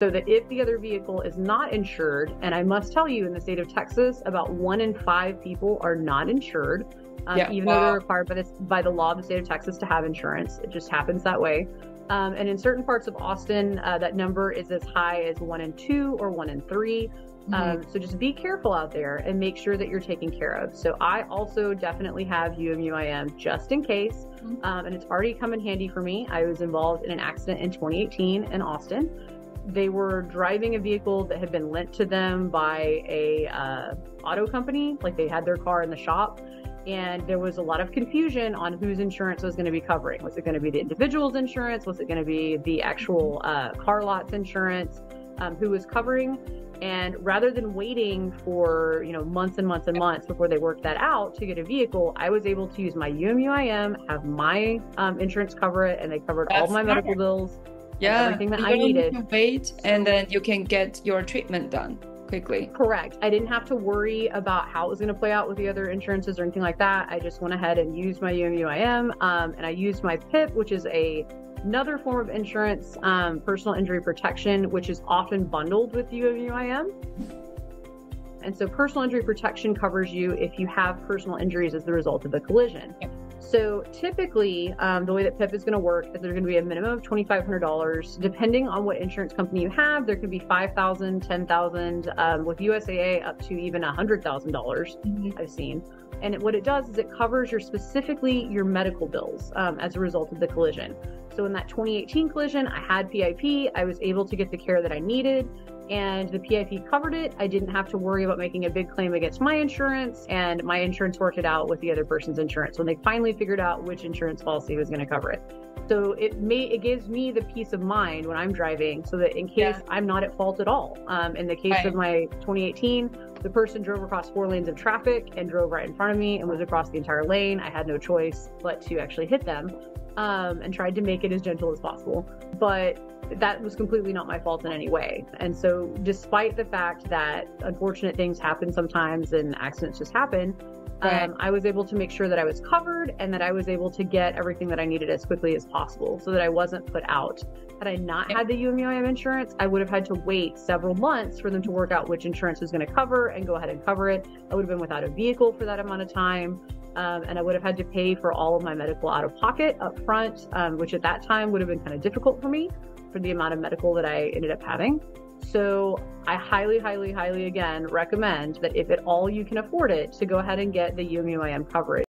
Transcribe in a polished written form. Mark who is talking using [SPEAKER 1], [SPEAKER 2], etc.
[SPEAKER 1] so that if the other vehicle is not insured, and I must tell you, in the state of Texas, about 1 in 5 people are not insured, even though they're required by the law of the state of Texas to have insurance. It just happens that way. And in certain parts of Austin, that number is as high as 1 in 2 or 1 in 3. So just be careful out there and make sure that you're taken care of. So I also definitely have UIM just in case, and it's already come in handy for me. I was involved in an accident in 2018 in Austin. They were driving a vehicle that had been lent to them by a auto company, like they had their car in the shop. And there was a lot of confusion on whose insurance was going to be covering. Was it going to be the individual's insurance? Was it going to be the actual car lot's insurance? Who was covering? And rather than waiting for months and months and months before they worked that out to get a vehicle, I was able to use my UIM, have my insurance cover it, and they covered all my medical bills. Everything that I needed.
[SPEAKER 2] You don't need to wait, and then you can get your treatment done quickly.
[SPEAKER 1] Correct. I didn't have to worry about how it was going to play out with the other insurances or anything like that. I just went ahead and used my UIM, and I used my PIP, which is another form of insurance, personal injury protection, which is often bundled with UIM. And so personal injury protection covers you if you have personal injuries as the result of the collision. So typically, the way that PIP is going to work is there's going to be a minimum of $2,500. Depending on what insurance company you have, there could be $5,000, $10,000, with USAA up to even $100,000 I've seen. And what it does is it covers specifically your medical bills as a result of the collision. So in that 2018 collision, I had PIP. I was able to get the care that I needed, and the PIP covered it. I didn't have to worry about making a big claim against my insurance, and my insurance worked it out with the other person's insurance when they finally figured out which insurance policy was going to cover it. So it gives me the peace of mind when I'm driving, so that in case I'm not at fault at all. In the case of my 2018, the person drove across 4 lanes of traffic and drove right in front of me and was across the entire lane. I had no choice but to actually hit them, and tried to make it as gentle as possible. But that was completely not my fault in any way. And so despite the fact that unfortunate things happen sometimes and accidents just happen, I was able to make sure that I was covered and that I was able to get everything that I needed as quickly as possible so that I wasn't put out. Had I not had the UIM insurance, I would have had to wait several months for them to work out which insurance was going to cover and go ahead and cover it. I would have been without a vehicle for that amount of time. And I would have had to pay for all of my medical out of pocket up front, which at that time would have been kind of difficult for me for the amount of medical that I ended up having. So I highly, highly, highly, again, recommend that if at all you can afford it, to go ahead and get the UIM coverage.